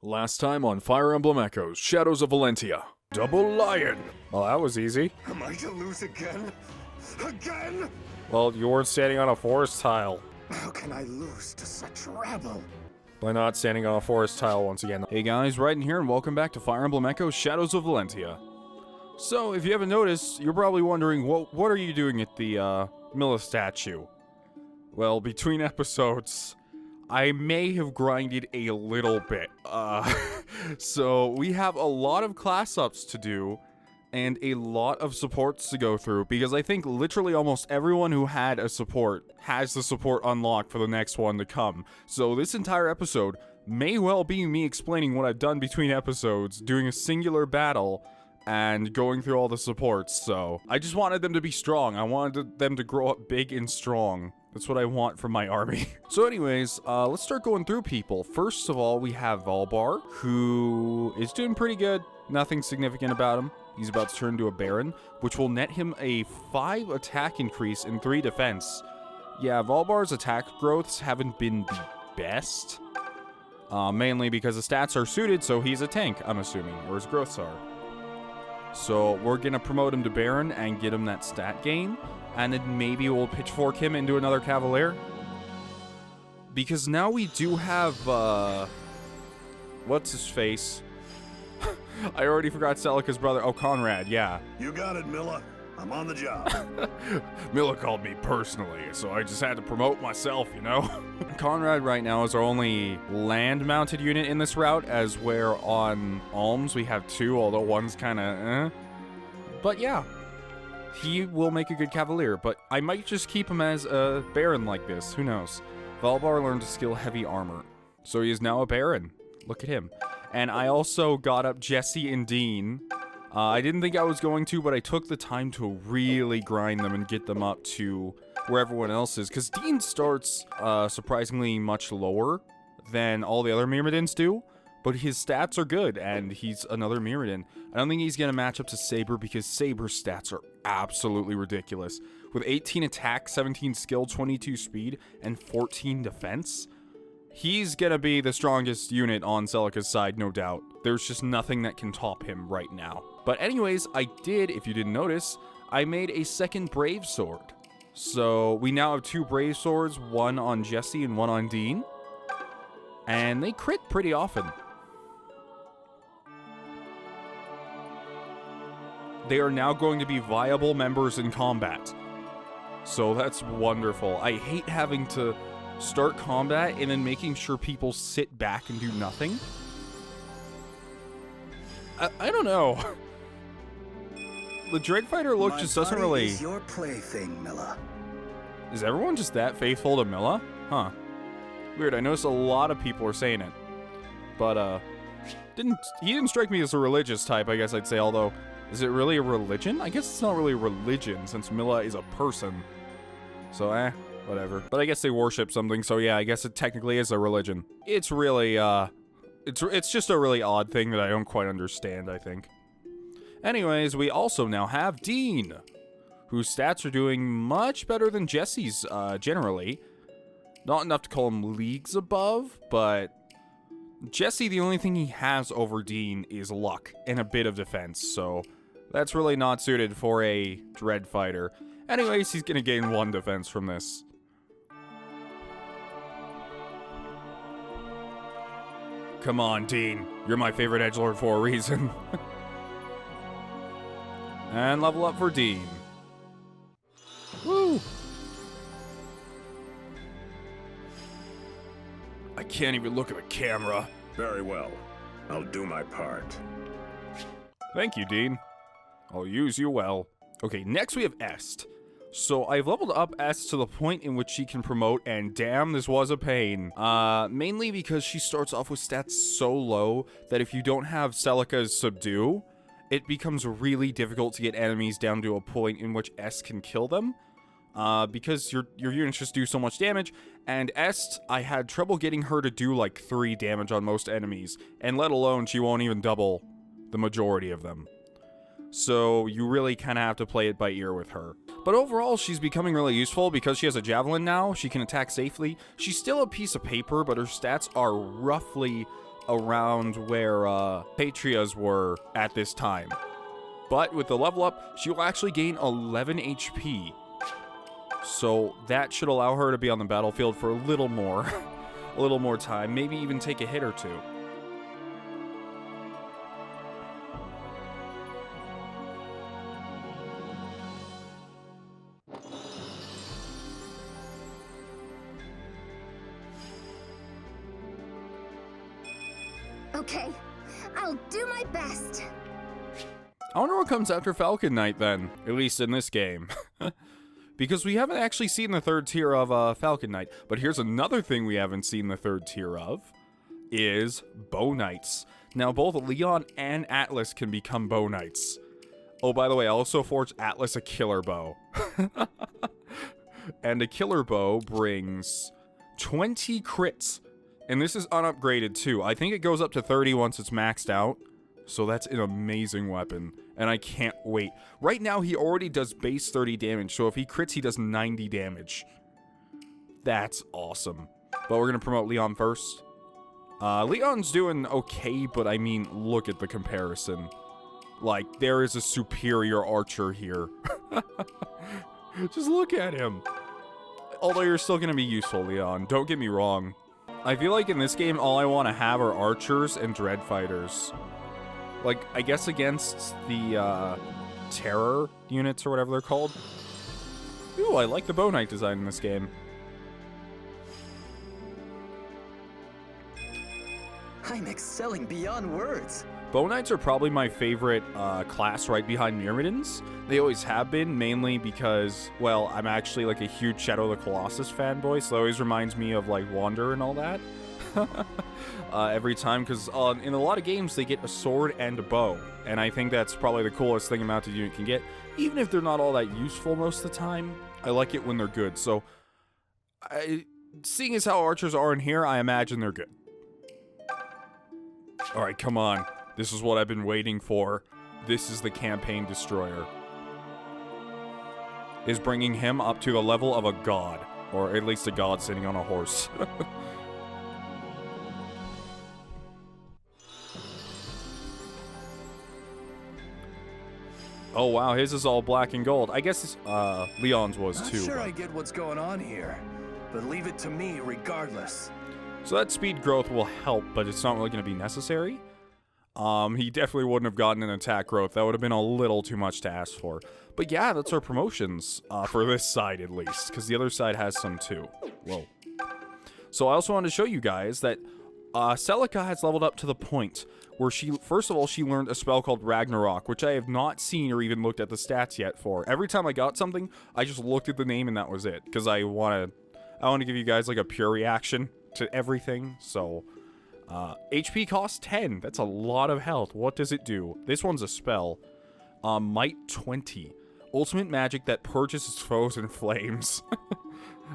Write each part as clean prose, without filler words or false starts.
Last time on Fire Emblem Echoes, Shadows of Valentia. Double Lion! Well, that was easy. Am I to lose again? Again? Well, you weren't standing on a forest tile. How can I lose to such rabble? By not standing on a forest tile once again. Hey guys, Ryden here and welcome back to Fire Emblem Echoes, Shadows of Valentia. So, if you haven't noticed, you're probably wondering, what are you doing at the, Milla statue? Well, between episodes, I may have grinded a little bit. So we have a lot of class ups to do and a lot of supports to go through because I think literally almost everyone who had a support has the support unlocked for the next one to come. So this entire episode may well be me explaining what I've done between episodes, doing a singular battle, and going through all the supports. So I just wanted them to be strong. I wanted them to grow up big and strong. That's what I want from my army. So anyways, let's start going through people. First of all, we have Valbar, who is doing pretty good. Nothing significant about him. He's about to turn into a Baron, which will net him a 5 attack increase and 3 defense. Yeah, Valbar's attack growths haven't been the best. Mainly because the stats are suited, so he's a tank, I'm assuming, or his growths are. So we're gonna promote him to Baron and get him that stat gain. And then maybe we'll pitchfork him into another Cavalier. Because now we do have, what's his face? I already forgot Celica's brother. Oh, Conrad, yeah. You got it, Milla. I'm on the job. Milla called me personally, so I just had to promote myself, you know? Conrad right now is our only land-mounted unit in this route, as where on Alms we have 2, although one's kinda, But yeah. He will make a good Cavalier, but I might just keep him as a Baron like this. Who knows? Valbar learned to skill heavy armor, so he is now a Baron. Look at him. And I also got up Jesse and Dean. I didn't think I was going to, but I took the time to really grind them and get them up to where everyone else is. Because Dean starts surprisingly much lower than all the other Myrmidons do. But his stats are good, and he's another Myrmidon. I don't think he's going to match up to Saber, because Saber's stats are absolutely ridiculous. With 18 attack, 17 skill, 22 speed, and 14 defense, he's going to be the strongest unit on Celica's side, no doubt. There's just nothing that can top him right now. But anyways, I did, if you didn't notice, I made a second Brave Sword. So we now have 2 Brave Swords, one on Jesse and one on Dean. And they crit pretty often. They are now going to be viable members in combat. So that's wonderful. I hate having to start combat and then making sure people sit back and do nothing. I don't know. The Dreadfighter look just doesn't really... Is your plaything, Milla. Is everyone just that faithful to Milla? Huh. Weird, I noticed a lot of people are saying it. But, he didn't strike me as a religious type, I guess I'd say, although... Is it really a religion? I guess it's not really a religion, since Milla is a person. So, whatever. But I guess they worship something, so yeah, I guess it technically is a religion. It's really, it's just a really odd thing that I don't quite understand, I think. Anyways, we also now have Dean, whose stats are doing much better than Jesse's, generally. Not enough to call him leagues above, but... Jesse, the only thing he has over Dean is luck and a bit of defense, so that's really not suited for a Dread Fighter. Anyways, he's gonna gain 1 defense from this. Come on, Dean. You're my favorite edgelord for a reason. And level up for Dean. Woo! I can't even look at the camera. Very well. I'll do my part. Thank you, Dean. I'll use you well. Okay, next we have Est. So I've leveled up Est to the point in which she can promote, and damn, this was a pain. Mainly because she starts off with stats so low that if you don't have Celica's Subdue, it becomes really difficult to get enemies down to a point in which Est can kill them. Because your units just do so much damage, and Est, I had trouble getting her to do like 3 damage on most enemies, and let alone she won't even double the majority of them. So you really kind of have to play it by ear with her. But overall, she's becoming really useful because she has a javelin now. She can attack safely. She's still a piece of paper, but her stats are roughly around where Patria's were at this time. But with the level up, she will actually gain 11 HP. So that should allow her to be on the battlefield for a little more, a little more time, maybe even take a hit or two. Okay, I'll do my best. I wonder what comes after Falcon Knight then, at least in this game. Because we haven't actually seen the third tier of Falcon Knight. But here's another thing we haven't seen the third tier of, is Bow Knights. Now both Leon and Atlas can become Bow Knights. Oh, by the way, I also forged Atlas a killer bow. And a killer bow brings 20 crits. And this is unupgraded too. I think it goes up to 30 once it's maxed out. So that's an amazing weapon. And I can't wait. Right now, he already does base 30 damage. So if he crits, he does 90 damage. That's awesome. But we're going to promote Leon first. Leon's doing okay, but I mean, look at the comparison. Like, there is a superior archer here. Just look at him. Although you're still going to be useful, Leon. Don't get me wrong. I feel like in this game, all I want to have are archers and dread fighters. Like, I guess against the, terror units or whatever they're called. Ooh, I like the Bow Knight design in this game. I'm excelling beyond words. Bow Knights are probably my favorite class right behind Myrmidons. They always have been, mainly because, well, I'm actually like a huge Shadow of the Colossus fanboy, so it always reminds me of like Wander and all that. Every time, because in a lot of games they get a sword and a bow, and I think that's probably the coolest thing a mounted unit can get. Even if they're not all that useful most of the time, I like it when they're good. So, seeing as how archers are in here, I imagine they're good. Alright, come on. This is what I've been waiting for. This is the campaign destroyer. Is bringing him up to the level of a god. Or at least a god sitting on a horse. Oh wow, his is all black and gold. I guess Leon's was Not too. sure I get what's going on here, but leave it to me regardless. So that speed growth will help, but it's not really going to be necessary. He definitely wouldn't have gotten an attack growth. That would have been a little too much to ask for. But yeah, that's our promotions, for this side at least, because the other side has some too. Whoa. So I also wanted to show you guys that Celica has leveled up to the point where she, first of all, she learned a spell called Ragnarok, which I have not seen or even looked at the stats yet for. Every time I got something, I just looked at the name and that was it, because I want to give you guys like a pure reaction to everything. So HP cost 10. That's a lot of health. What does it do? This one's a spell. Might 20. Ultimate magic that purges foes in flames.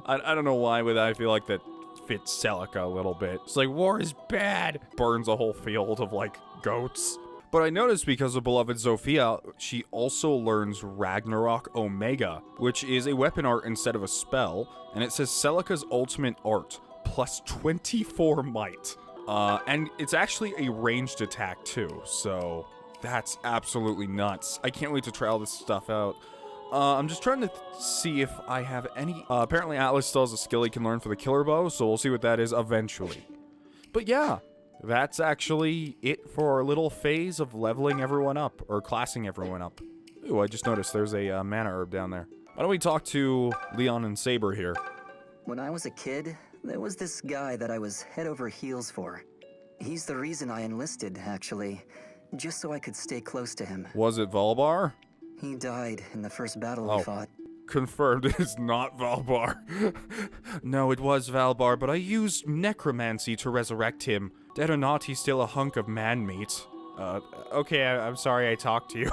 I don't know why, but I feel like that fits Celica a little bit. It's like, war is bad. Burns a whole field of like goats. But I noticed because of beloved Zofia, she also learns Ragnarok Omega, which is a weapon art instead of a spell. And it says Celica's ultimate art plus 24 might. And it's actually a ranged attack too, so that's absolutely nuts. I can't wait to try all this stuff out. I'm just trying to see if I have any... apparently Atlas still has a skill he can learn for the killer bow, so we'll see what that is eventually. But yeah, that's actually it for our little phase of leveling everyone up, or classing everyone up. Ooh, I just noticed there's a mana herb down there. Why don't we talk to Leon and Saber here? When I was a kid, there was this guy that I was head over heels for. He's the reason I enlisted, actually, just so I could stay close to him. Was it Valbar? He died in the first battle we fought. Confirmed it is not Valbar. No, it was Valbar, but I used necromancy to resurrect him. Dead or not, he's still a hunk of man meat. Okay, I'm sorry I talked to you.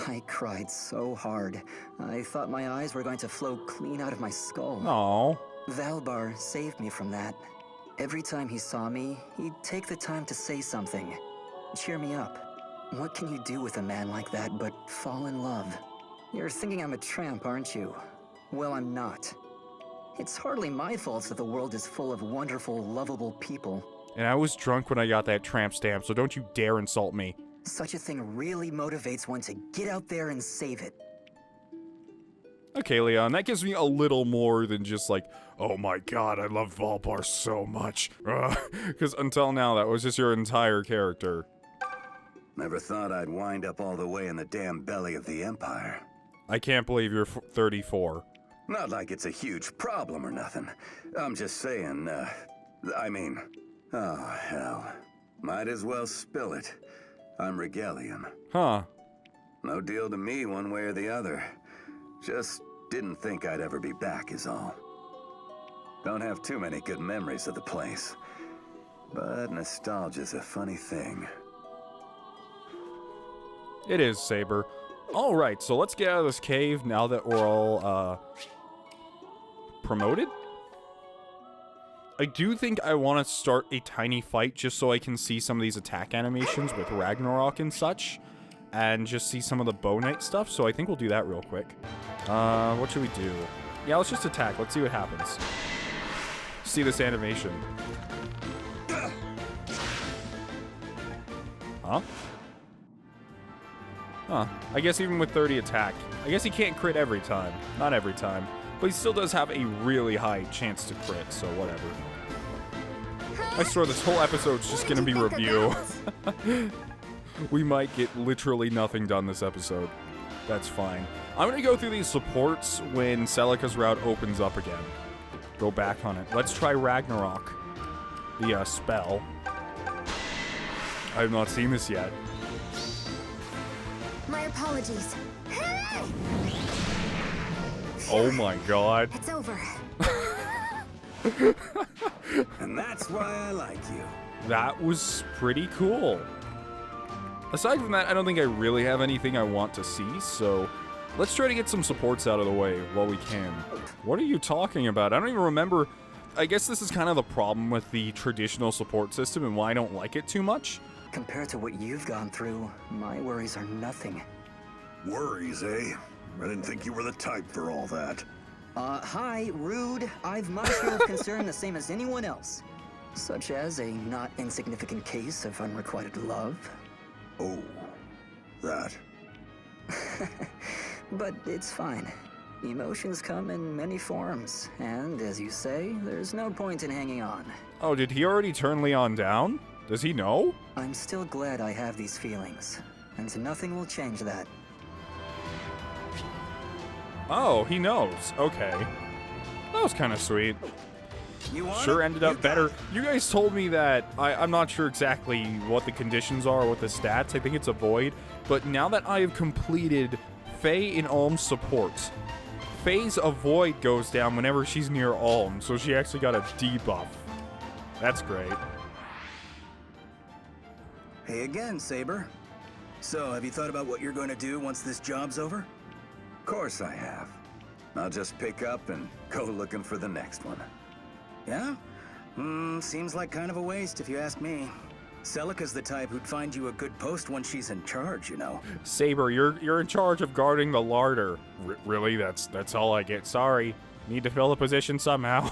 I cried so hard. I thought my eyes were going to flow clean out of my skull. Aww. Valbar saved me from that. Every time he saw me, he'd take the time to say something. Cheer me up. What can you do with a man like that but fall in love? You're thinking I'm a tramp, aren't you? Well, I'm not. It's hardly my fault that the world is full of wonderful, lovable people. And I was drunk when I got that tramp stamp, so don't you dare insult me. Such a thing really motivates one to get out there and save it. Okay, Leon, that gives me a little more than just like, oh my god, I love Valbar so much. Because until now, that was just your entire character. Never thought I'd wind up all the way in the damn belly of the Empire. I can't believe you're 34. Not like it's a huge problem or nothing. I'm just saying, oh hell. Might as well spill it. I'm Rigelian. Huh. No deal to me one way or the other. Just didn't think I'd ever be back is all. Don't have too many good memories of the place. But nostalgia's a funny thing. It is, Saber. Alright, so let's get out of this cave now that we're all, promoted? I do think I want to start a tiny fight just so I can see some of these attack animations with Ragnarok and such. And just see some of the Bow Knight stuff, so I think we'll do that real quick. What should we do? Yeah, let's just attack. Let's see what happens. See this animation. Huh? Huh. I guess even with 30 attack, I guess he can't crit every time. Not every time. But he still does have a really high chance to crit, so whatever. I swear this whole episode's just gonna be review. We might get literally nothing done this episode. That's fine. I'm gonna go through these supports when Celica's route opens up again. Go back on it. Let's try Ragnarok. The spell. I have not seen this yet. My apologies. Hey! Oh my god. It's over. And that's why I like you. That was pretty cool. Aside from that, I don't think I really have anything I want to see, so let's try to get some supports out of the way while we can. What are you talking about? I don't even remember. I guess this is kind of the problem with the traditional support system and why I don't like it too much. Compared to what you've gone through, my worries are nothing. Worries, eh? I didn't think you were the type for all that. Hi, rude. I've my share of concern the same as anyone else. Such as a not insignificant case of unrequited love. Oh, that. But it's fine. Emotions come in many forms, and as you say, there's no point in hanging on. Oh, did he already turn Leon down? Does he know? I'm still glad I have these feelings, and nothing will change that. Oh, he knows. Okay. That was kind of sweet. You want Sure it? ended up You got better. it. You guys told me that. I'm not sure exactly what the conditions are, what the stats. I think it's a void. But now that I have completed Faye and Alm's supports, Faye's avoid goes down whenever she's near Alm, so she actually got a debuff. That's great. Hey again, Saber. So, have you thought about what you're going to do once this job's over? Of course I have. I'll just pick up and go looking for the next one. Yeah? Seems like kind of a waste if you ask me. Celica's the type who'd find you a good post when she's in charge, you know. Saber, you're in charge of guarding the larder. Really? That's all I get. Sorry. Need to fill the position somehow.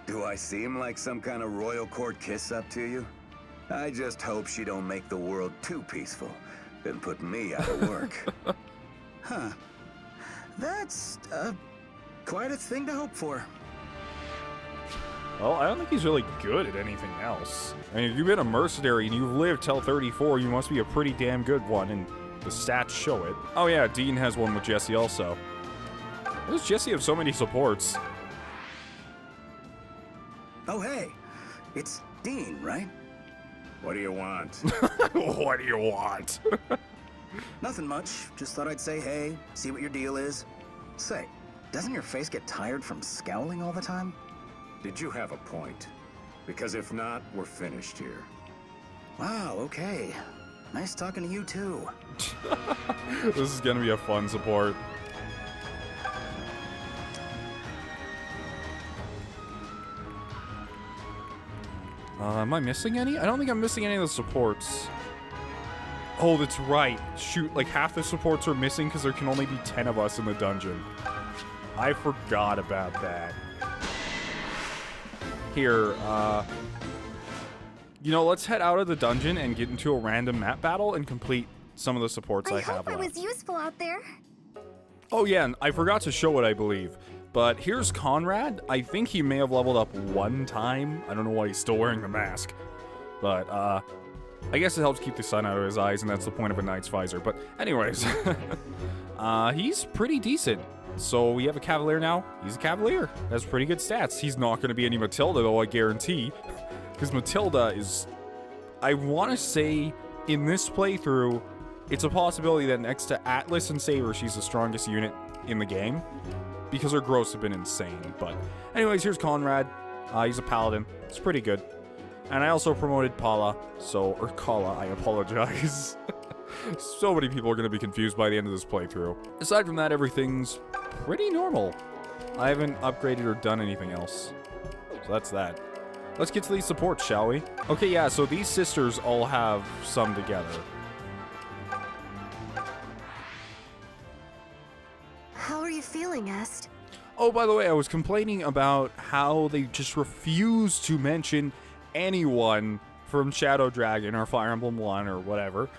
Do I seem like some kind of royal court kiss up to you? I just hope she don't make the world too peaceful and put me out of work. Huh. That's, quite a thing to hope for. Well, I don't think he's really good at anything else. I mean, if you've been a mercenary and you've lived till 34, you must be a pretty damn good one, and the stats show it. Oh yeah, Dean has one with Jesse also. Why does Jesse have so many supports? Oh, hey. It's Dean, right? What do you want? What do you want? Nothing much. Just thought I'd say hey, see what your deal is. Say, doesn't your face get tired from scowling all the time? Did you have a point? Because if not, we're finished here. Wow, okay. Nice talking to you, too. This is gonna be a fun support. Am I missing any? I don't think I'm missing any of the supports. Oh, that's right. Shoot, like half the supports are missing because there can only be 10 of us in the dungeon. I forgot about that. Here, You know, let's head out of the dungeon and get into a random map battle and complete some of the supports I have hope I left. was useful out there. Oh yeah, and I forgot to show it, I believe. But here's Conrad. I think he may have leveled up one time. I don't know why he's still wearing the mask. But, I guess it helps keep the sun out of his eyes, and that's the point of a knight's visor. But anyways, he's pretty decent. So we have a Cavalier now. He's a Cavalier. Has pretty good stats. He's not going to be any Matilda, though, I guarantee. Because Matilda is... I want to say, in this playthrough, it's a possibility that next to Atlas and Saber, she's the strongest unit in the game. Because her growths have been insane. But anyways, here's Conrad. He's a paladin. It's pretty good. And I also promoted Paula, or Kala, I apologize. So many people are going to be confused by the end of this playthrough. Aside from that, everything's pretty normal. I haven't upgraded or done anything else. So that's that. Let's get to these supports, shall we? Okay, yeah, so these sisters all have some together. How are you feeling, Est? Oh, by the way, I was complaining about how they just refuse to mention anyone from Shadow Dragon or Fire Emblem 1 or whatever.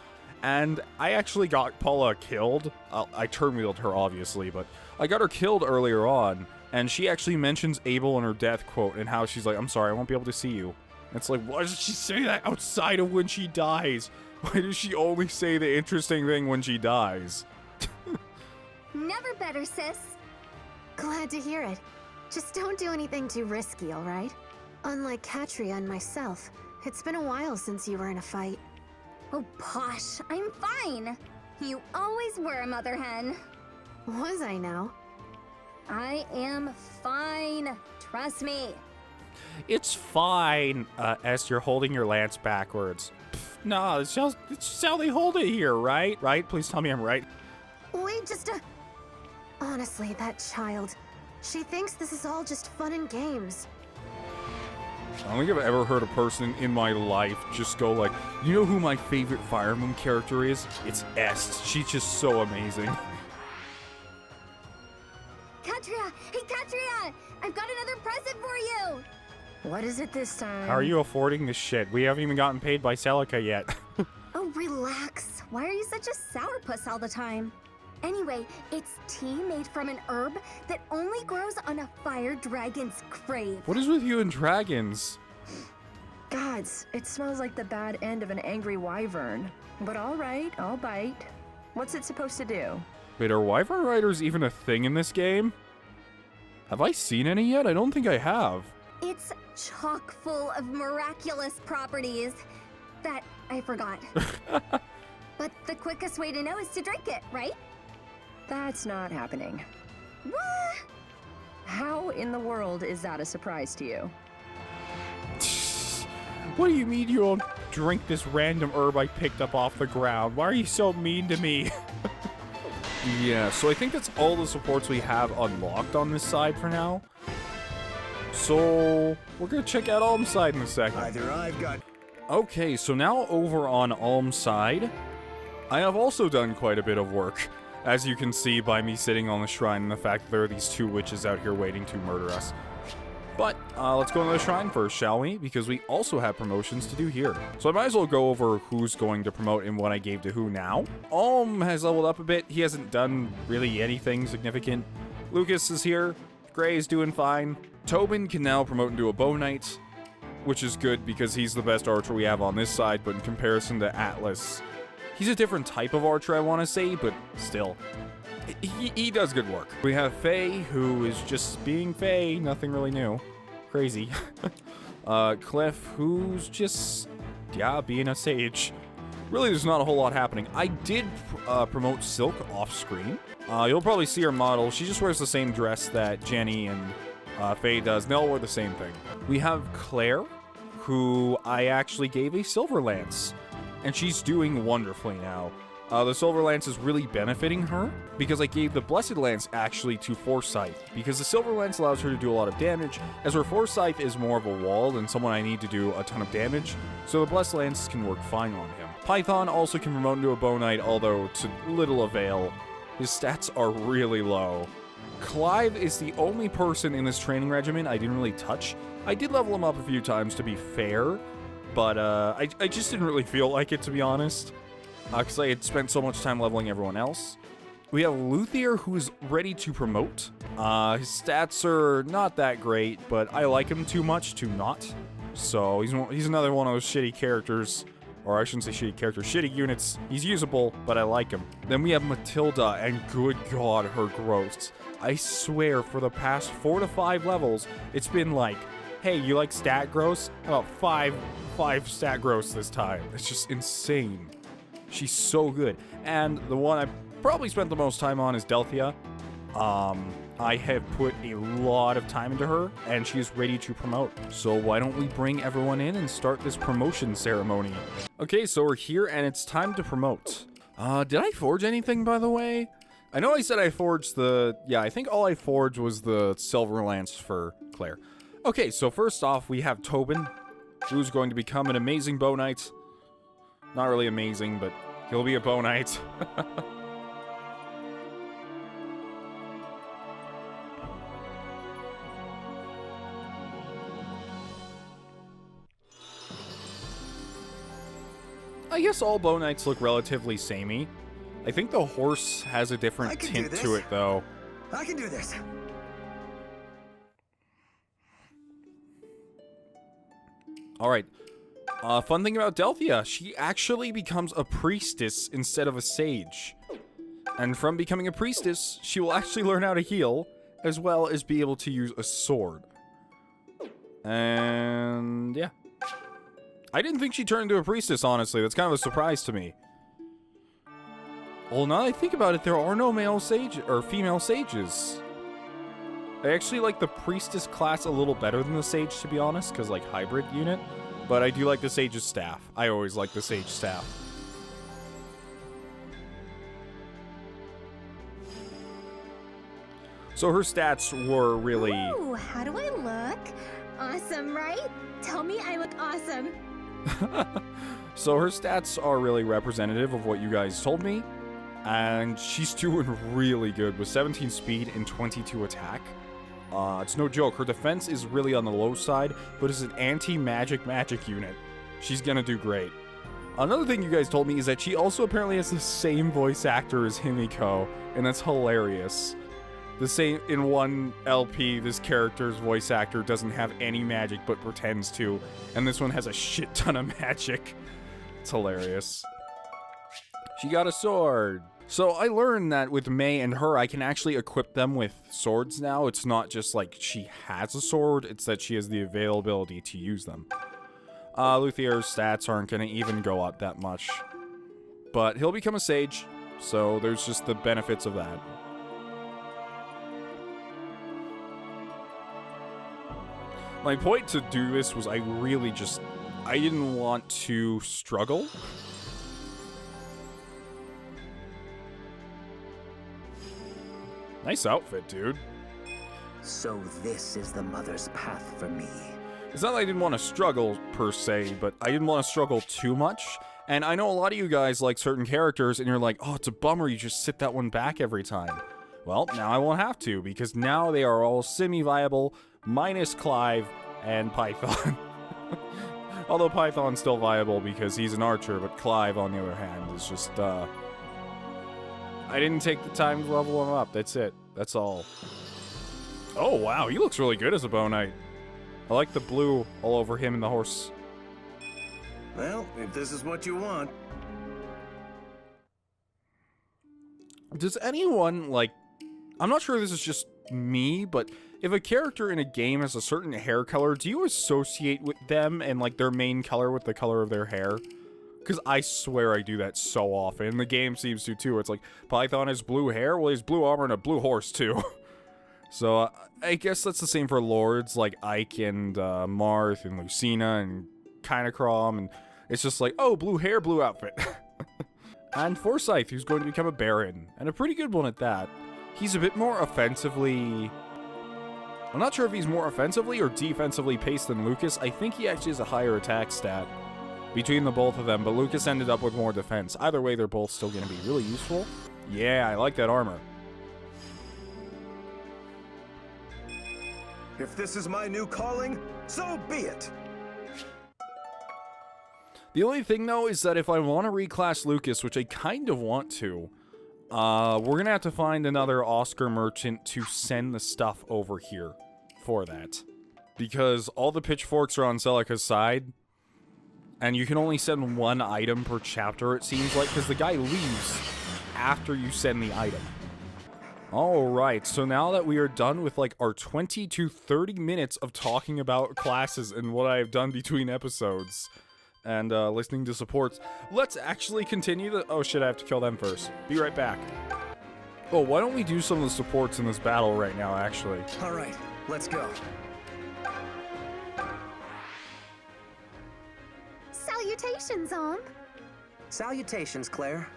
And I actually got Paula killed. I turn-wheeled her, obviously, but I got her killed earlier on. And she actually mentions Abel in her death quote and how she's like, I'm sorry, I won't be able to see you. And it's like, why does she say that outside of when she dies? Why does she only say the interesting thing when she dies? Never better, sis. Glad to hear it. Just don't do anything too risky, alright? Unlike Katria and myself, it's been a while since you were in a fight. Oh, posh, I'm fine. You always were, Mother Hen. Was I now? I am fine. Trust me. It's fine. Est, you're holding your lance backwards. No, it's just how they hold it here, right? Right? Please tell me I'm right. Wait, just a... Honestly, that child. She thinks this is all just fun and games. I don't think I've ever heard a person in my life just go like, you know who my favorite Fire Emblem character is? It's Est. She's just so amazing. Katria! Hey, Katria! I've got another present for you! What is it this time? How are you affording this shit? We haven't even gotten paid by Celica yet. Oh, relax. Why are you such a sourpuss all the time? Anyway, it's tea made from an herb that only grows on a fire dragon's grave. What is with you and dragons? Gods, it smells like the bad end of an angry wyvern. But all right, I'll bite. What's it supposed to do? Wait, are wyvern riders even a thing in this game? Have I seen any yet? I don't think I have. It's chock full of miraculous properties that I forgot. But the quickest way to know is to drink it, right? That's not happening. What? How in the world is that a surprise to you? What do you mean you don't drink this random herb I picked up off the ground? Why are you so mean to me? Yeah, so I think that's all the supports we have unlocked on this side for now. So we're gonna check out Alm's side in a second. Either I've got... Okay, so now over on Alm's side, I have also done quite a bit of work. As you can see by me sitting on the shrine and the fact that there are these two witches out here waiting to murder us. But let's go into the shrine first, shall we? Because we also have promotions to do here. So I might as well go over who's going to promote and what I gave to who now. Alm has leveled up a bit. He hasn't done really anything significant. Lucas is here. Gray is doing fine. Tobin can now promote into a bow knight, which is good because he's the best archer we have on this side, but in comparison to Atlas, he's a different type of archer, I want to say, but still. He does good work. We have Faye, who is just being Faye, nothing really new. Crazy. Cliff, who's just, yeah, being a sage. Really, there's not a whole lot happening. I did promote Silk off screen. You'll probably see her model. She just wears the same dress that Jenny and Faye does. They all wear the same thing. We have Claire, who I actually gave a Silver Lance, and she's doing wonderfully now. The Silver Lance is really benefiting her because I gave the Blessed Lance actually to Forsyth, because the Silver Lance allows her to do a lot of damage, as her Forsyth is more of a wall and someone I need to do a ton of damage, so the Blessed Lance can work fine on him. Python also can promote into a Bow Knight, although to little avail. His stats are really low. Clive is the only person in this training regimen I didn't really touch. I did level him up a few times to be fair, but I just didn't really feel like it, to be honest, because I had spent so much time leveling everyone else. We have Luthier, who's ready to promote. His stats are not that great, but I like him too much to not. So he's another one of those shitty characters, or I shouldn't say shitty characters, shitty units. He's usable, but I like him. Then we have Matilda, and good god, her growths. I swear, for the past 4 to 5 levels, it's been like, hey, you like stat growths? About five stat growths this time. It's just insane. She's so good. And the one I probably spent the most time on is Delphia. I have put a lot of time into her, and she is ready to promote. So why don't we bring everyone in and start this promotion ceremony? Okay, so we're here, and it's time to promote. Did I forge anything, by the way? I know I said I forged yeah, I think all I forged was the silver lance for Claire. Okay, so first off, we have Tobin, who's going to become an amazing bow knight. Not really amazing, but he'll be a bow knight. I guess all bow knights look relatively samey. I think the horse has a different tint to it, though. I can do this. Alright. Fun thing about Delphia, she actually becomes a priestess instead of a sage. And from becoming a priestess, she will actually learn how to heal, as well as be able to use a sword. And yeah. I didn't think she turned into a priestess, honestly. That's kind of a surprise to me. Well, now that I think about it, there are no male sage or female sages. I actually like the priestess class a little better than the sage, to be honest, because like hybrid unit. But I do like the sage's staff. I always like the sage staff. So her stats were really... Ooh, how do I look? Awesome, right? Tell me I look awesome. So her stats are really representative of what you guys told me. And she's doing really good with 17 speed and 22 attack. It's no joke. Her defense is really on the low side, but as an anti-magic unit, she's gonna do great. Another thing you guys told me is that she also apparently has the same voice actor as Himiko, and that's hilarious. The same, in one LP, this character's voice actor doesn't have any magic but pretends to, and this one has a shit ton of magic. It's hilarious. She got a sword. So I learned that with May and her, I can actually equip them with swords now. It's not just like she has a sword, it's that she has the availability to use them. Luthier's stats aren't going to even go up that much. But he'll become a sage, so there's just the benefits of that. My point to do this was I didn't want to struggle. Nice outfit, dude. So this is the mother's path for me. It's not that I didn't want to struggle, per se, but I didn't want to struggle too much. And I know a lot of you guys like certain characters, and you're like, oh, it's a bummer you just sit that one back every time. Well, now I won't have to, because now they are all semi-viable, minus Clive and Python. Although Python's still viable because he's an archer, but Clive, on the other hand, is just, I didn't take the time to level him up. That's it. That's all. Oh, wow. He looks really good as a bow knight. I like the blue all over him and the horse. Well, if this is what you want. Does anyone, like... I'm not sure if this is just me, but if a character in a game has a certain hair color, do you associate with them and, like, their main color with the color of their hair? Because I swear I do that so often. The game seems to, too. It's like, Python has blue hair? Well, he has blue armor and a blue horse, too. So, I guess that's the same for lords, like Ike and Marth and Lucina and Kinacrom, and it's just like, oh, blue hair, blue outfit. And Forsyth, who's going to become a Baron, and a pretty good one at that. He's a bit more offensively... I'm not sure if he's more offensively or defensively paced than Lucas. I think he actually has a higher attack stat between the both of them, but Lucas ended up with more defense. Either way, they're both still going to be really useful. Yeah, I like that armor. If this is my new calling, so be it. The only thing, though, is that if I want to reclass Lucas, which I kind of want to, we're going to have to find another Oscar merchant to send the stuff over here for that. Because all the pitchforks are on Celica's side, and you can only send one item per chapter, it seems like, because the guy leaves after you send the item. Alright, so now that we are done with like our 20 to 30 minutes of talking about classes and what I've done between episodes, and listening to supports, let's actually continue the— oh shit, I have to kill them first. Be right back. Oh, why don't we do some of the supports in this battle right now, actually? Alright, let's go. Salutations, Alm. Salutations, Claire.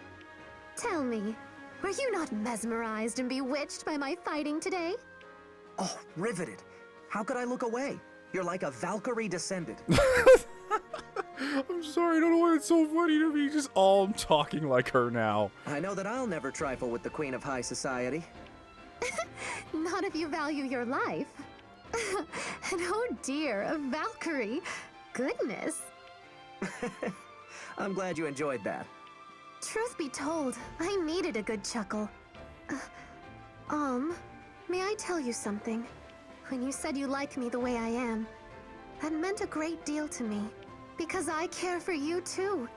Tell me, were you not mesmerized and bewitched by my fighting today? Oh, riveted. How could I look away? You're like a Valkyrie descended. I'm sorry, I don't know why it's so funny to me. Just all talking like her now. I know that I'll never trifle with the Queen of High Society. Not if you value your life. And oh dear, a Valkyrie. Goodness. I'm glad you enjoyed that. Truth be told, I needed a good chuckle. May I tell you something? When you said you like me the way I am, that meant a great deal to me. Because I care for you too,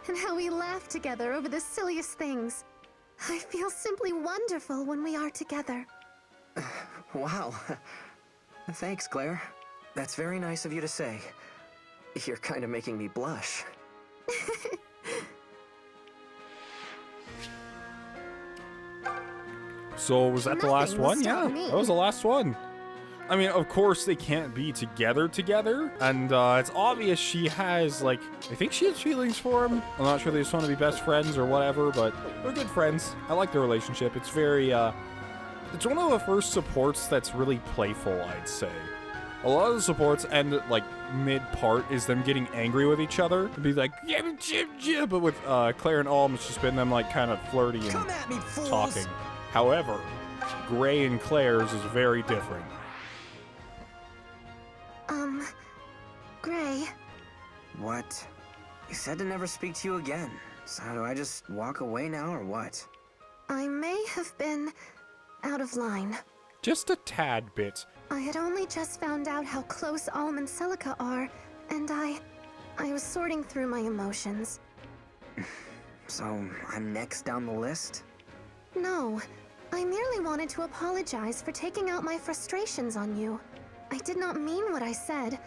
and how we laugh together over the silliest things. I feel simply wonderful when we are together. Wow. Thanks, Claire. That's very nice of you to say. You're kind of making me blush. So was that the last Nothing will one? stop Yeah, me. that was the last one. I mean, of course they can't be together, and it's obvious she has, like, I think she has feelings for him. I'm not sure they just want to be best friends or whatever, but they're good friends. I like their relationship. It's very, it's one of the first supports that's really playful, I'd say. A lot of the supports end, like, mid-part is them getting angry with each other. And be like, yeah, but with Claire and Alm, it's just been them, like, kind of flirty and Come at me, fools! talking. However, Gray and Claire's is very different. Gray, What? You said to never speak to you again. So do I just walk away now or what? I may have been out of line. Just a tad bit. I had only just found out how close Alm and Celica are, and I was sorting through my emotions. So I'm next down the list? No, I merely wanted to apologize for taking out my frustrations on you. I did not mean what I said,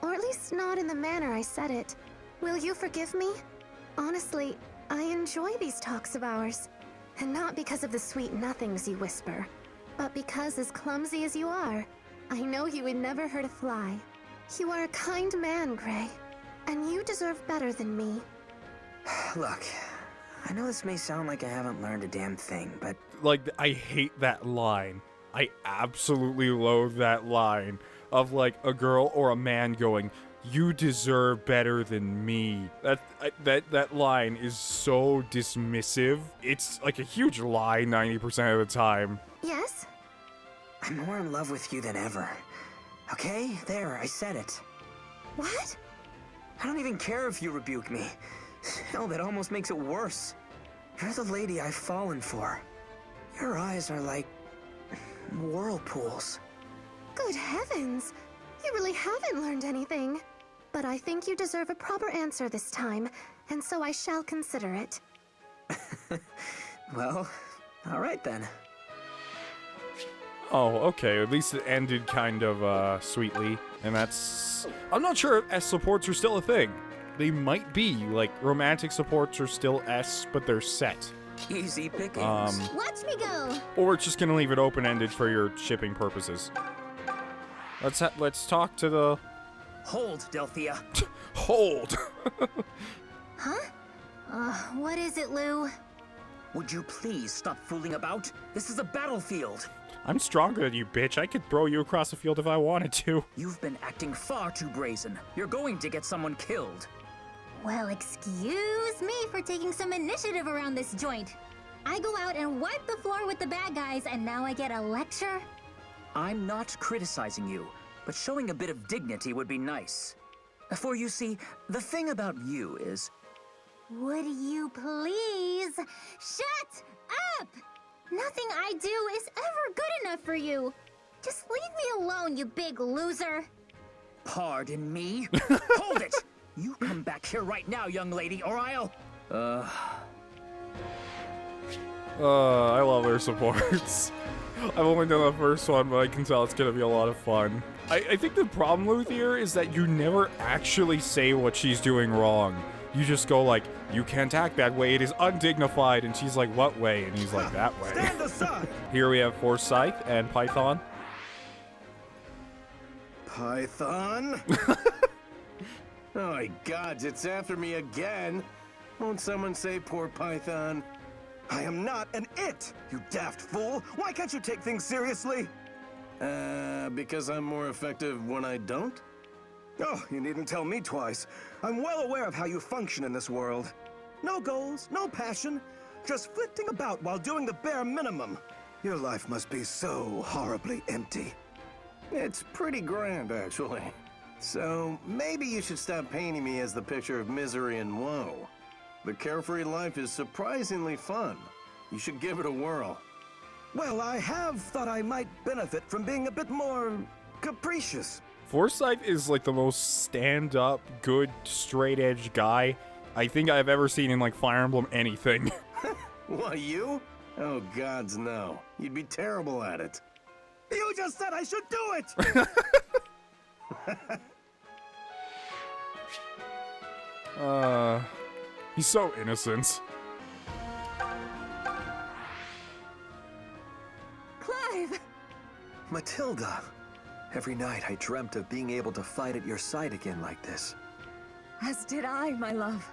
or at least not in the manner I said it. Will you forgive me? Honestly, I enjoy these talks of ours. And not because of the sweet nothings you whisper, but because, as clumsy as you are, I know you would never hurt a fly. You are a kind man, Gray, and you deserve better than me. Look, I know this may sound like I haven't learned a damn thing, but Like, I hate that line. I absolutely loathe that line of, like, a girl or a man going, "You deserve better than me." That line is so dismissive. It's like a huge lie 90% of the time. Yes? I'm more in love with you than ever. Okay, there, I said it. What? I don't even care if you rebuke me. Hell, that almost makes it worse. You're the lady I've fallen for. Your eyes are like whirlpools. Good heavens! You really haven't learned anything. But I think you deserve a proper answer this time, and so I shall consider it. Well, all right then. Oh, okay. At least it ended kind of sweetly. And that's... I'm not sure if S supports are still a thing. They might be. Like, romantic supports are still S, but they're set. Easy pickings. Watch me go. Or it's just gonna leave it open-ended for your shipping purposes. Let's talk to the... Hold, Delphia. Hold! Huh? What is it, Lou? Would you please stop fooling about? This is a battlefield. I'm stronger than you, bitch. I could throw you across the field if I wanted to. You've been acting far too brazen. You're going to get someone killed. Well, excuse me for taking some initiative around this joint. I go out and wipe the floor with the bad guys, and now I get a lecture? I'm not criticizing you, but showing a bit of dignity would be nice. For you see, the thing about you is... Would you please shut up? Nothing I do is ever good enough for you. Just leave me alone, you big loser. Pardon me? Hold it! You come back here right now, young lady, or I'll... I love their supports. I've only done the first one, but I can tell it's gonna be a lot of fun. I think the problem with here is that you never actually say what she's doing wrong. You just go like, you can't act that way, it is undignified, and she's like, what way? And he's like, that way. Stand aside! Here we have Forsyth and Python. Python? Oh my gods, it's after me again. Won't someone say poor Python? I am not an it, you daft fool! Why can't you take things seriously? Because I'm more effective when I don't? Oh, you needn't tell me twice. I'm well aware of how you function in this world. No goals, no passion, just flitting about while doing the bare minimum. Your life must be so horribly empty. It's pretty grand, actually. So, maybe you should stop painting me as the picture of misery and woe. The carefree life is surprisingly fun. You should give it a whirl. Well, I have thought I might benefit from being a bit more capricious. Forsyth is like the most stand-up, good, straight-edge guy I think I've ever seen in like Fire Emblem anything. What, you? Oh, gods, no. You'd be terrible at it. You just said I should do it! He's so innocent. Clive! Matilda! Every night I dreamt of being able to fight at your side again like this. As did I, my love.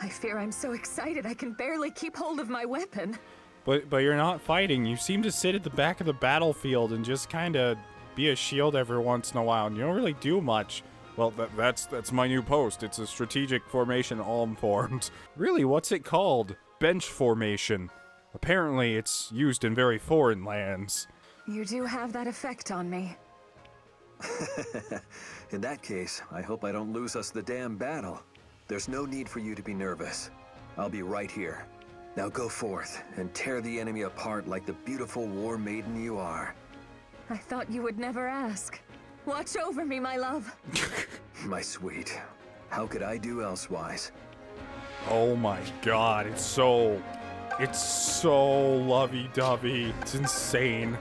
I fear I'm so excited I can barely keep hold of my weapon. But you're not fighting. You seem to sit at the back of the battlefield and just kind of be a shield every once in a while, and you don't really do much. Well, that's my new post. It's a strategic formation Alm formed. Really, what's it called? Bench formation. Apparently, it's used in very foreign lands. You do have that effect on me. In that case, I hope I don't lose us the damn battle. There's no need for you to be nervous. I'll be right here. Now go forth and tear the enemy apart like the beautiful war maiden you are. I thought you would never ask. Watch over me, my love. My sweet. How could I do elsewise? Oh my god, it's so lovey-dovey. It's insane.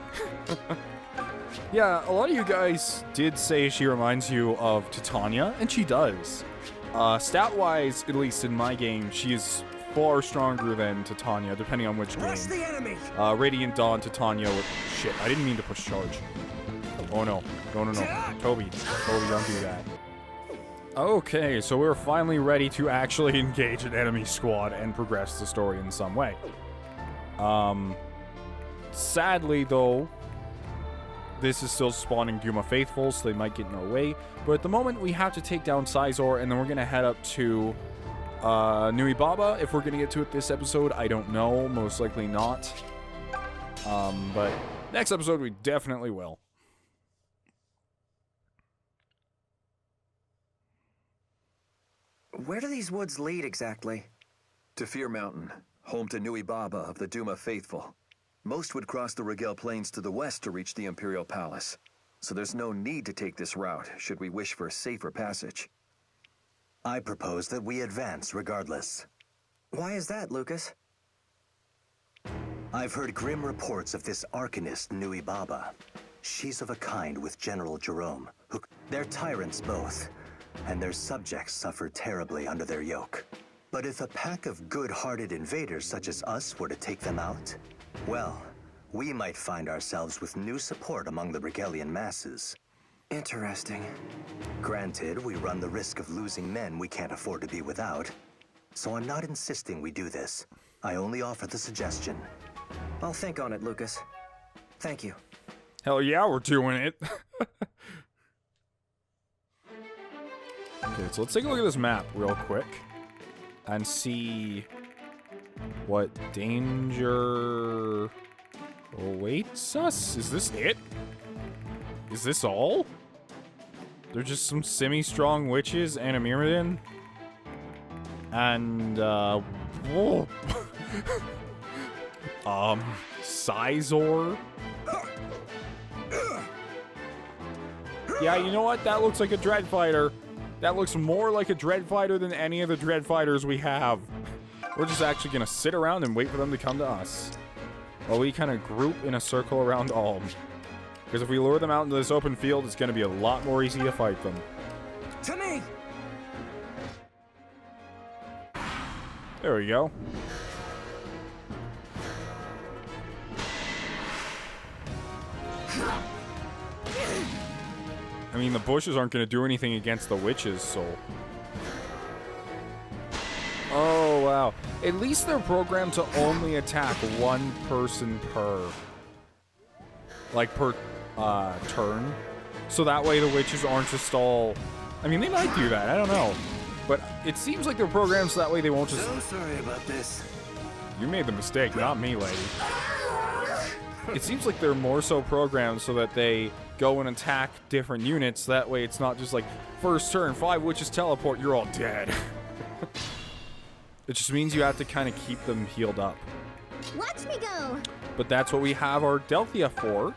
Yeah, a lot of you guys did say she reminds you of Titania, and she does. Stat-wise, at least in my game, she is far stronger than Titania, depending on which Rush game. the enemy! Radiant Dawn, Titania with... Shit, I didn't mean to push charge. Oh no. No. Toby, don't do that. Okay, so we're finally ready to actually engage an enemy squad and progress the story in some way. Sadly, though, this is still spawning Duma Faithful, so they might get in our way. But at the moment, we have to take down Sizor, and then we're going to head up to Nui Baba. If we're going to get to it this episode, I don't know. Most likely not. But next episode, we definitely will. Where do these woods lead exactly? To Fear Mountain, home to Nui Baba of the Duma Faithful. Most would cross the Rigel Plains to the west to reach the Imperial Palace, so there's no need to take this route should we wish for a safer passage. I propose that we advance regardless. Why is that, Lucas? I've heard grim reports of this Arcanist, Nui Baba. She's of a kind with General Jerome, who... They're tyrants both, and their subjects suffer terribly under their yoke. But if a pack of good-hearted invaders such as us were to take them out, well, we might find ourselves with new support among the Rigelian masses. Interesting. Granted, we run the risk of losing men we can't afford to be without, so I'm not insisting we do this. I only offer the suggestion. I'll think on it, Lucas. Thank you. Hell yeah, we're doing it. Okay, so let's take a look at this map real quick and see what danger awaits us. Is this it? Is this all? They're just some semi-strong witches and a Myrmidon. And, whoa. Sizor. Yeah, you know what? That looks like a Dread Fighter. That looks more like a Dread Fighter than any of the Dread Fighters we have. We're just actually gonna sit around and wait for them to come to us. While we kind of group in a circle around Alm. Because if we lure them out into this open field, it's gonna be a lot more easy to fight them. To me! There we go. I mean, the bushes aren't going to do anything against the witches, so... Oh, wow. At least they're programmed to only attack one person per... Like, per turn. So that way the witches aren't just all... I mean, they might do that. I don't know. But it seems like they're programmed so that way they won't just... So sorry about this. You made the mistake, not me, lady. It seems like they're more so programmed so that they go and attack different units. That way it's not just like, first turn, 5 witches teleport, you're all dead. It just means you have to kind of keep them healed up. Watch me go! But that's what we have our Delthia for.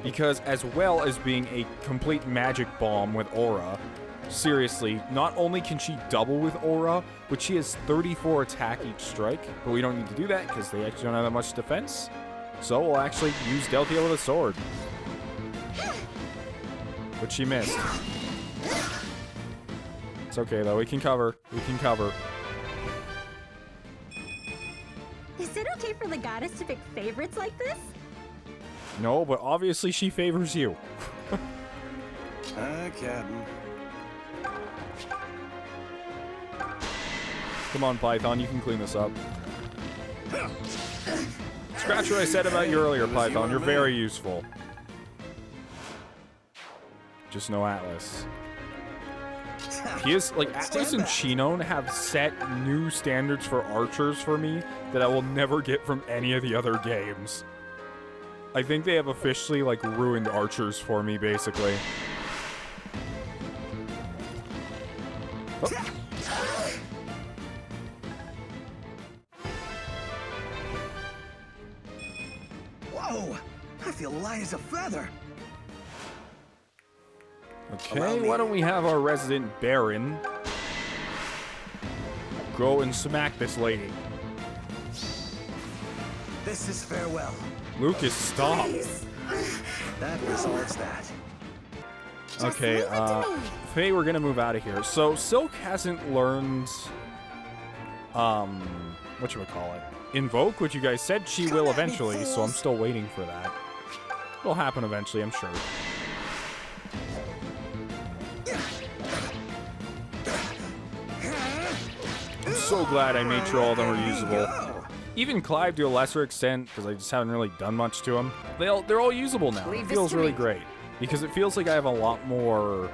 Because as well as being a complete magic bomb with aura, seriously, not only can she double with aura, but she has 34 attack each strike. But we don't need to do that because they actually don't have that much defense. So we'll actually use Delthia with a sword. But she missed. It's okay though, we can cover. We can cover. Is it okay for the goddess to pick favorites like this? No, but obviously she favors you. Captain. Come on, Python, you can clean this up. Scratch what I said about you earlier, Python. You're very useful. Just no Atlas. He is, like, Atlas and Chinon have set new standards for archers for me that I will never get from any of the other games. I think they have officially, like, ruined archers for me, basically. Oh. Whoa! I feel light as a feather. Okay, why don't we have our resident Baron go and smack this lady? This is farewell. Lucas, stop. That resolves that. Okay, Faye, we're gonna move out of here. So, Silk hasn't learned, whatchamacallit? Invoke, which you guys said she will eventually, so I'm still waiting for that. It'll happen eventually, I'm sure. I'm so glad I made sure all of them are usable. Even Clive to a lesser extent, because I just haven't really done much to them. They're all usable now. It feels really great. Because it feels like I have a lot more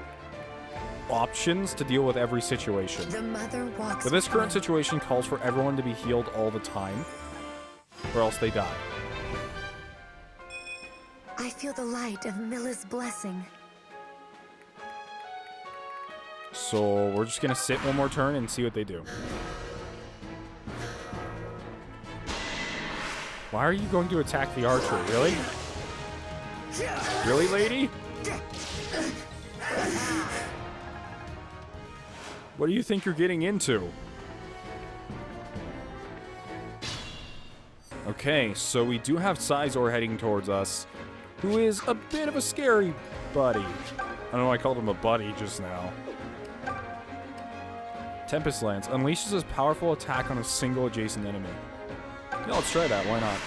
options to deal with every situation. The mother walks But this current situation calls for everyone to be healed all the time, or else they die. I feel the light of Milla's blessing. So we're just gonna sit one more turn and see what they do. Why are you going to attack the archer? Really? Really, lady? What do you think you're getting into? Okay, so we do have Sizor heading towards us, who is a bit of a scary buddy. I don't know why I called him a buddy just now. Tempest Lance unleashes his powerful attack on a single adjacent enemy. Yeah, let's try that, why not?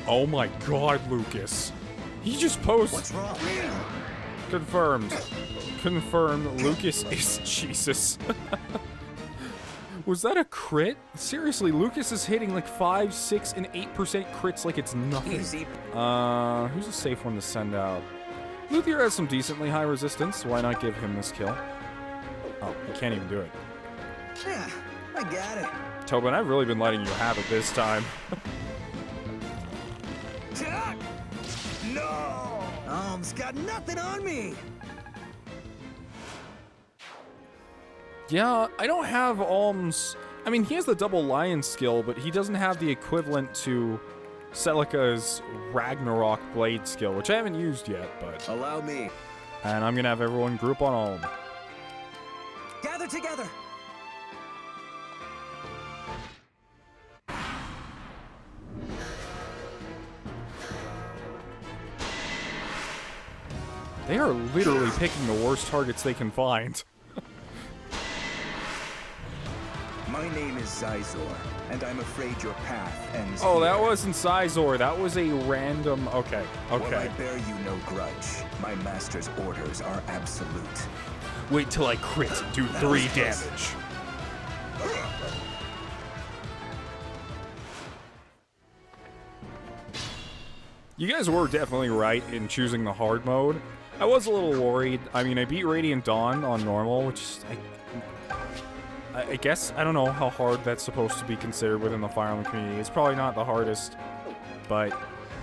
Oh my god, Lucas. He just posed. What's wrong? Confirmed. Confirmed. Lucas is Jesus. Was that a crit? Seriously, Lucas is hitting like 5, 6, and 8% crits like it's nothing. Easy. Who's a safe one to send out? Luthier has some decently high resistance. Why not give him this kill? Oh, he can't even do it. Yeah, I got it. Tobin, I've really been letting you have it this time. No! Alm's got nothing on me! Yeah, I don't have Alm's... I mean, he has the double lion skill, but he doesn't have the equivalent to Celica's Ragnarok blade skill, which I haven't used yet, but... Allow me. And I'm gonna have everyone group on Alm. Gather together! They are literally picking the worst targets they can find. My name is Zizor, and I'm afraid your path ends Oh, here. that wasn't Sizor. That was a random... Okay, While I okay. bear you no grudge, my master's orders are absolute. Wait till I crit and do 3 damage. You guys were definitely right in choosing the hard mode. I was a little worried. I mean, I beat Radiant Dawn on normal, which I guess, I don't know how hard that's supposed to be considered within the Fire Emblem community. It's probably not the hardest, but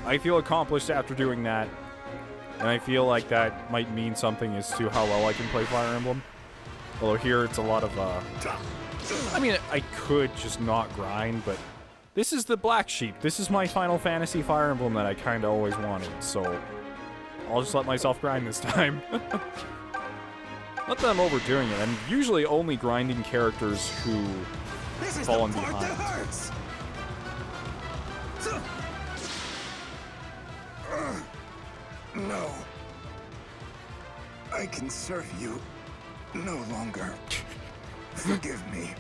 I feel accomplished after doing that, and I feel like that might mean something as to how well I can play Fire Emblem. Although here it's a lot of, I mean, I could just not grind, but this is the black sheep. This is my Final Fantasy Fire Emblem that I kind of always wanted, so I'll just let myself grind this time. Not that I'm overdoing it. I'm usually only grinding characters who fallen behind. No. I can serve you no longer. Forgive me,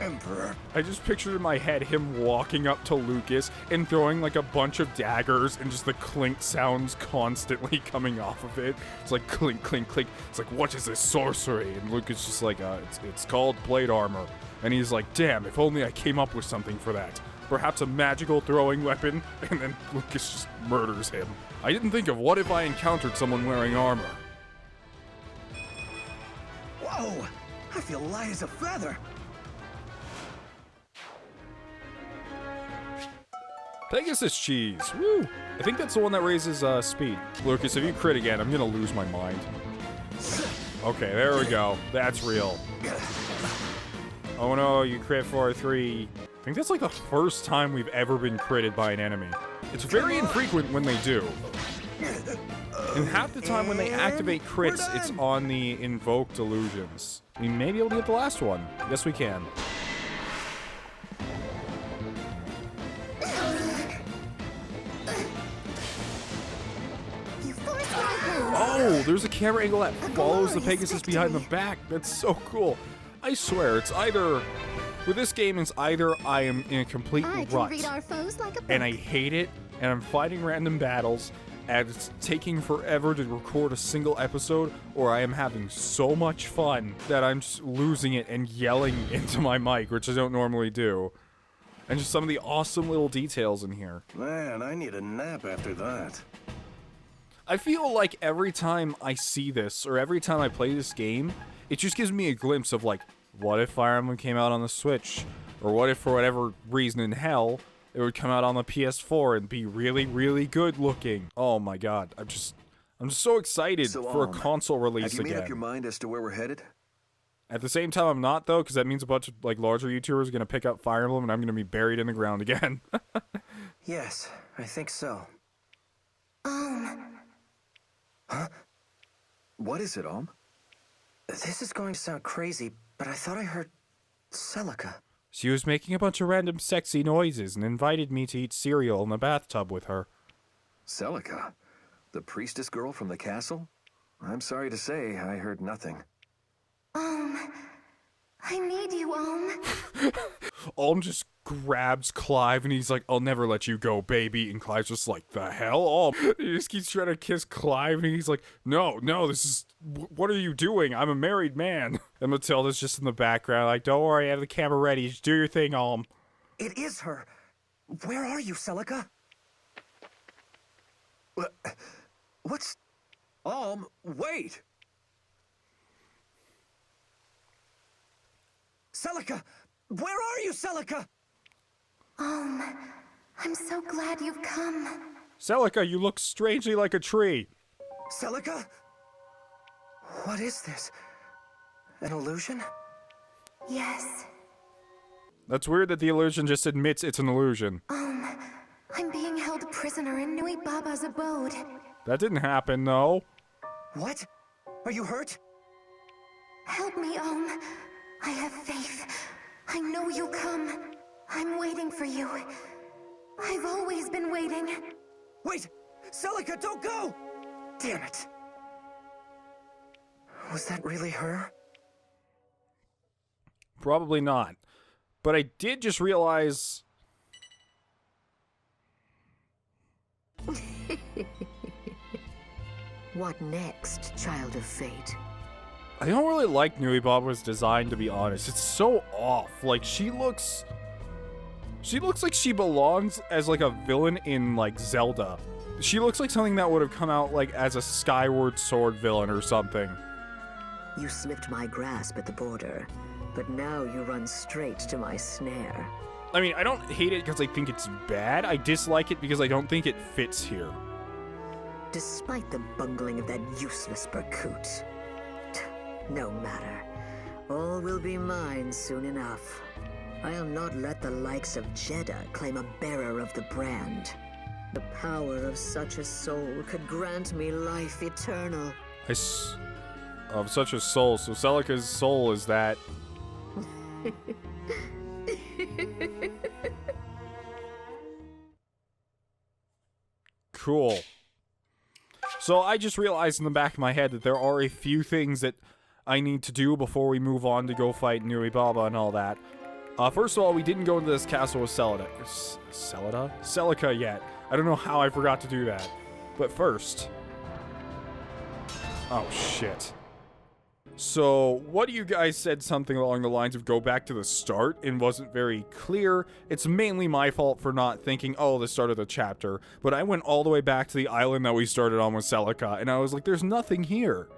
Emperor. I just pictured in my head him walking up to Lucas and throwing like a bunch of daggers and just the clink sounds constantly coming off of it. It's like clink, clink, clink. It's like, what is this sorcery? And Lucas just like, it's called blade armor. And he's like, damn, if only I came up with something for that. Perhaps a magical throwing weapon. And then Lucas just murders him. I didn't think of what if I encountered someone wearing armor. Whoa! I feel light as a feather. Pegasus cheese. Woo! I think that's the one that raises speed. Lucas, if you crit again, I'm gonna lose my mind. Okay, there we go. That's real. Oh no, you crit for 3. I think that's like the first time we've ever been critted by an enemy. It's very infrequent when they do. And half the time when they activate crits, it's on the invoked illusions. We may be able to get the last one. Yes, we can. Oh, there's a camera angle that follows the Pegasus behind the back. That's so cool. I swear, it's either... With this game, it's either I am in a complete rut, and I hate it, and I'm fighting random battles, and it's taking forever to record a single episode, or I am having so much fun that I'm just losing it and yelling into my mic, which I don't normally do. And just some of the awesome little details in here. Man, I need a nap after that. I feel like every time I see this, or every time I play this game, it just gives me a glimpse of like, what if Fire Emblem came out on the Switch? Or what if, for whatever reason in hell, it would come out on the PS4 and be really, really good looking? Oh my god, I'm just so excited for a console release again. Have you made up your mind as to where we're headed? At the same time, I'm not, though, because that means a bunch of like larger YouTubers are going to pick up Fire Emblem and I'm going to be buried in the ground again. Yes, I think so. Huh? What is it, Alm? This is going to sound crazy, but I thought I heard Celica. She was making a bunch of random sexy noises and invited me to eat cereal in the bathtub with her. Celica? The priestess girl from the castle? I'm sorry to say, I heard nothing. I need you, Alm. Alm just grabs Clive and he's like, I'll never let you go, baby. And Clive's just like, the hell, Alm? He just keeps trying to kiss Clive and he's like, no, this is, what are you doing? I'm a married man. And Matilda's just in the background like, don't worry, I have the camera ready. Just do your thing, Alm. It is her. Where are you, Celica? What's... Wait! Celica! Where are you, Celica? I'm so glad you've come. Celica, you look strangely like a tree. Celica? What is this? An illusion? Yes. That's weird that the illusion just admits it's an illusion. I'm being held prisoner in Nui Baba's abode. That didn't happen, though. What? Are you hurt? Help me, I have faith. I know you'll come. I'm waiting for you. I've always been waiting. Wait! Celica, don't go! Damn it. Was that really her? Probably not. But I did just realize... What next, child of fate? I don't really like Nui Baba's design, to be honest. It's so off. Like, she looks like she belongs as, like, a villain in, like, Zelda. She looks like something that would have come out, like, as a Skyward Sword villain or something. You slipped my grasp at the border, but now you run straight to my snare. I mean, I don't hate it because I think it's bad. I dislike it because I don't think it fits here. Despite the bungling of that useless Berkut. No matter. All will be mine soon enough. I'll not let the likes of Jeddah claim a bearer of the brand. The power of such a soul could grant me life eternal. Of such a soul. So Celica's soul is that. Cool. So I just realized in the back of my head that there are a few things that I need to do before we move on to go fight Nui Baba and all that. First of all, we didn't go into this castle with Celica yet. I don't know how I forgot to do that. But first... Oh, shit. So, what do you guys said something along the lines of go back to the start and wasn't very clear. It's mainly my fault for not thinking, oh, the start of the chapter. But I went all the way back to the island that we started on with Celica, and I was like, there's nothing here.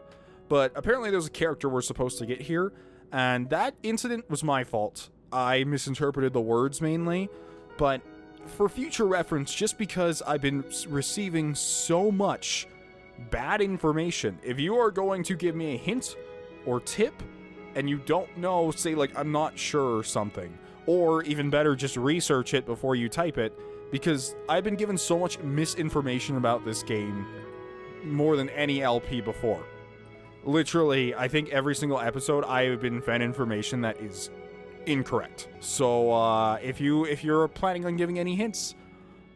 But apparently there's a character we're supposed to get here, and that incident was my fault. I misinterpreted the words mainly, but for future reference, just because I've been receiving so much bad information, if you are going to give me a hint or tip, and you don't know, say like, I'm not sure or something, or even better, just research it before you type it, because I've been given so much misinformation about this game more than any LP before. Literally, I think every single episode I have been fed information that is incorrect. So, if you're planning on giving any hints,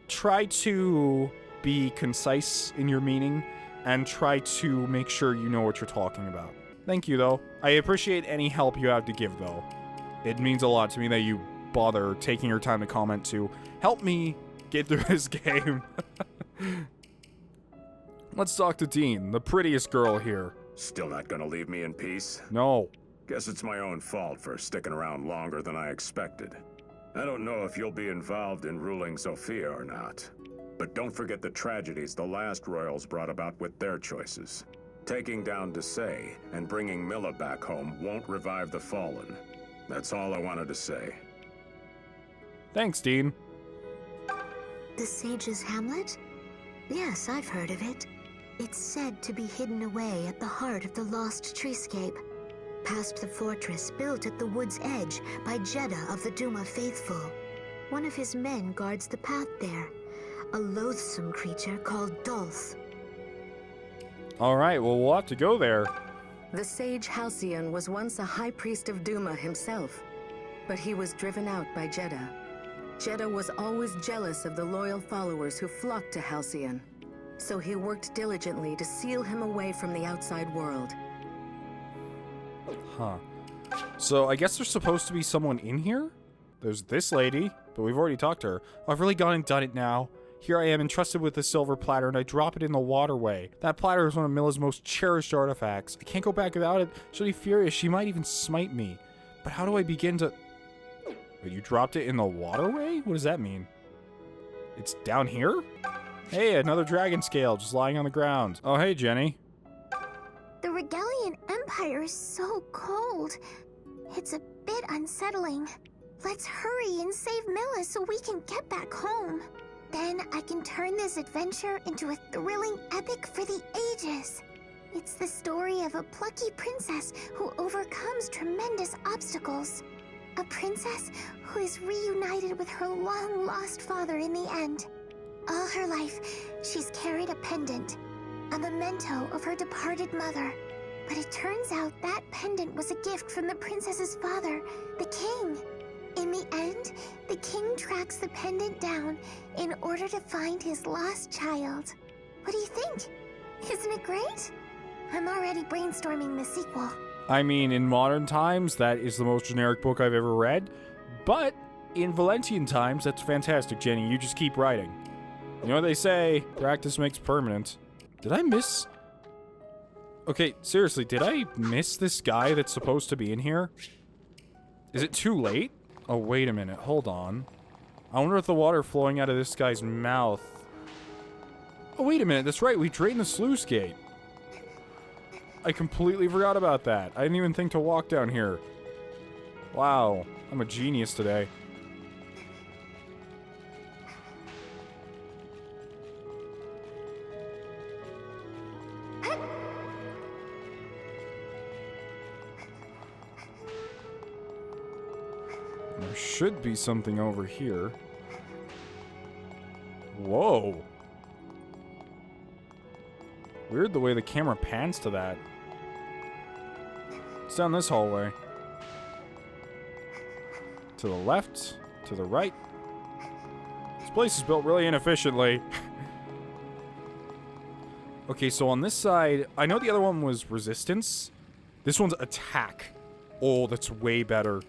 try to be concise in your meaning, and try to make sure you know what you're talking about. Thank you, though. I appreciate any help you have to give, though. It means a lot to me that you bother taking your time to comment to help me get through this game. Let's talk to Dean, the prettiest girl here. Still not gonna leave me in peace? No. Guess it's my own fault for sticking around longer than I expected. I don't know if you'll be involved in ruling Zofia or not, but don't forget the tragedies the last royals brought about with their choices. Taking down Desai and bringing Milla back home won't revive the fallen. That's all I wanted to say. Thanks, Dean. The Sage's Hamlet? Yes, I've heard of it. It's said to be hidden away at the heart of the lost treescape, past the fortress built at the wood's edge by Jeddah of the Duma Faithful. One of his men guards the path there, a loathsome creature called Dolth. Alright, well, we'll have to go there. The sage Halcyon was once a high priest of Duma himself, but he was driven out by Jeddah. Jeddah was always jealous of the loyal followers who flocked to Halcyon, so he worked diligently to seal him away from the outside world. Huh. So, I guess there's supposed to be someone in here? There's this lady, but we've already talked to her. I've really gone and done it now. Here I am entrusted with the silver platter, and I drop it in the waterway. That platter is one of Milla's most cherished artifacts. I can't go back without it. She'll be furious. She might even smite me. But how do I begin to... Wait, you dropped it in the waterway? What does that mean? It's down here? Hey, another dragon scale just lying on the ground. Oh, hey, Jenny. The Rigelian Empire is so cold. It's a bit bit unsettling. Let's hurry and save Milla so we can get back home. Then I can turn this adventure into a thrilling epic for the ages. It's the story of a plucky princess who overcomes tremendous obstacles. A princess who is reunited with her long-lost father in the end. All her life, she's carried a pendant, a memento of her departed mother. But it turns out that pendant was a gift from the princess's father, the king. In the end, the king tracks the pendant down in order to find his lost child. What do you think? Isn't it great? I'm already brainstorming the sequel. I mean, in modern times, that is the most generic book I've ever read. But in Valentian times, that's fantastic, Jenny. You just keep writing. You know what they say, practice makes permanent. Did I miss... Okay, seriously, did I miss this guy that's supposed to be in here? Is it too late? Oh, wait a minute. Hold on. I wonder if the water flowing out of this guy's mouth... Oh, wait a minute. That's right. We drained the sluice gate. I completely forgot about that. I didn't even think to walk down here. Wow. I'm a genius today. There should be something over here. Whoa. Weird the way the camera pans to that. It's down this hallway. To the left, to the right. This place is built really inefficiently. Okay, so on this side, I know the other one was resistance. This one's attack. Oh, that's way better.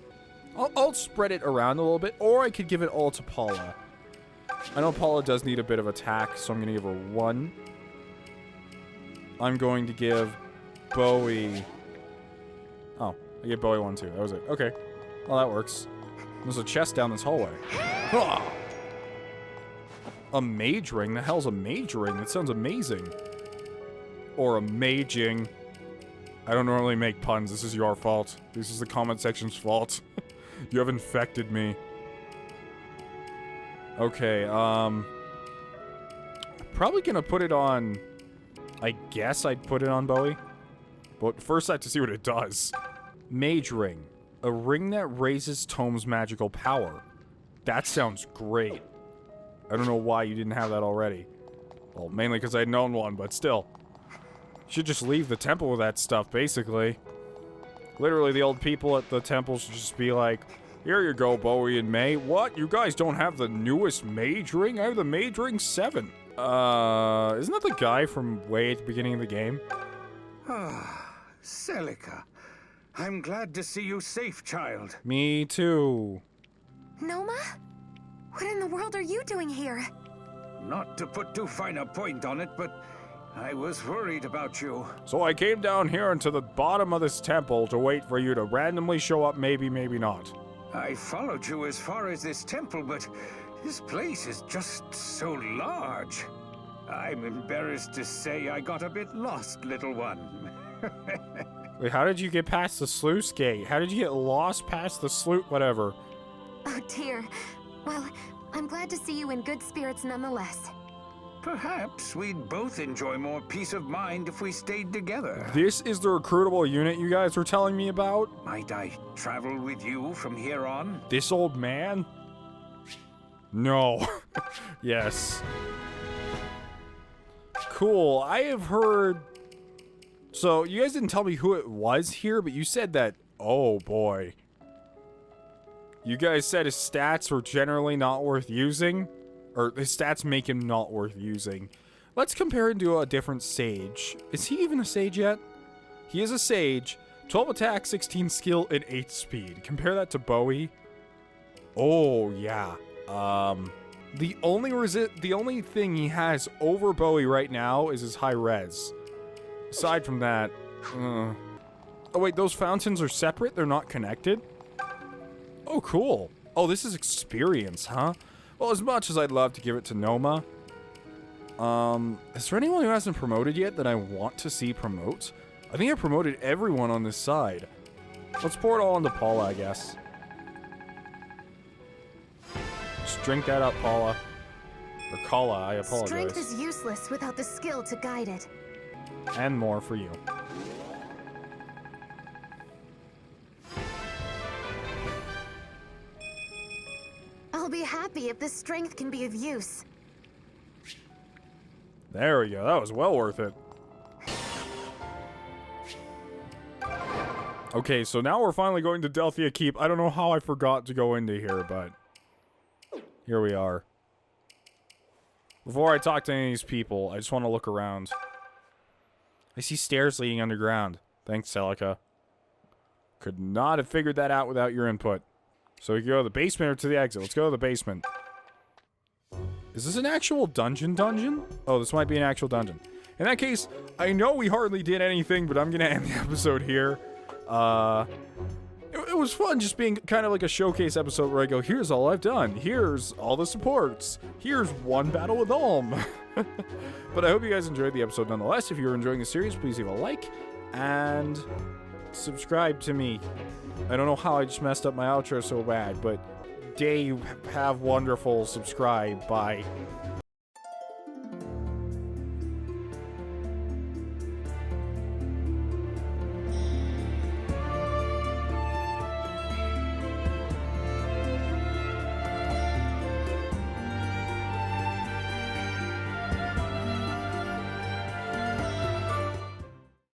I'll spread it around a little bit, or I could give it all to Paula. I know Paula does need a bit of attack, so I'm going to give her 1. I'm going to give Bowie... Oh, I gave Bowie 1 too. That was it. Okay. Well, that works. There's a chest down this hallway. Ah! A mage ring? The hell's a mage ring? That sounds amazing. Or a maging. I don't normally make puns. This is your fault. This is the comment section's fault. You have infected me. Okay, probably gonna put it on... I guess I'd put it on Bowie. But first I have to see what it does. Mage Ring. A ring that raises Tome's magical power. That sounds great. I don't know why you didn't have that already. Well, mainly because I'd known one, but still. Should just leave the temple with that stuff, basically. Literally, the old people at the temple should just be like, here you go, Bowie and May. What? You guys don't have the newest Mage Ring? I have the Mage Ring 7. Isn't that the guy from way at the beginning of the game? Ah, Celica. I'm glad to see you safe, child. Me too. Noma? What in the world are you doing here? Not to put too fine a point on it, but I was worried about you. So I came down here into the bottom of this temple to wait for you to randomly show up, maybe, maybe not. I followed you as far as this temple, but this place is just so large. I'm embarrassed to say I got a bit lost, little one. Wait, how did you get past the sluice gate? How did you get lost past the sluice, whatever? Oh dear. Well, I'm glad to see you in good spirits nonetheless. Perhaps we'd both enjoy more peace of mind if we stayed together. This is the recruitable unit you guys were telling me about? Might I travel with you from here on? This old man? No. Yes. Cool. I have heard... So, you guys didn't tell me who it was here, but you said that... Oh, boy. You guys said his stats were generally not worth using? Or his stats make him not worth using. Let's compare him to a different sage. Is he even a sage yet? He is a sage. 12 attack, 16 skill, and 8 speed. Compare that to Bowie. Oh, yeah. The only thing he has over Bowie right now is his high res. Aside from that... Oh, wait, those fountains are separate? They're not connected? Oh, cool. Oh, this is experience, huh? Well, as much as I'd love to give it to Noma, is there anyone who hasn't promoted yet that I want to see promote? I think I promoted everyone on this side. Let's pour it all into Paula, I guess. drink that up, Paula. Or Kala, I apologize. Strength is useless without the skill to guide it. And more for you. I'll be happy if this strength can be of use. There we go. That was well worth it. Okay, so now we're finally going to Delphia Keep. I don't know how I forgot to go into here, but here we are. Before I talk to any of these people, I just want to look around. I see stairs leading underground. Thanks, Celica. Could not have figured that out without your input. So we can go to the basement or to the exit. Let's go to the basement. Is this an actual dungeon? Oh, this might be an actual dungeon. In that case, I know we hardly did anything, but I'm going to end the episode here. It was fun just being kind of like a showcase episode where I go, here's all I've done. Here's all the supports. Here's one battle with Alm. But I hope you guys enjoyed the episode nonetheless. If you're enjoying the series, please leave a like and subscribe to me. I don't know how I just messed up my outro so bad, but Dave, have wonderful, subscribe, bye.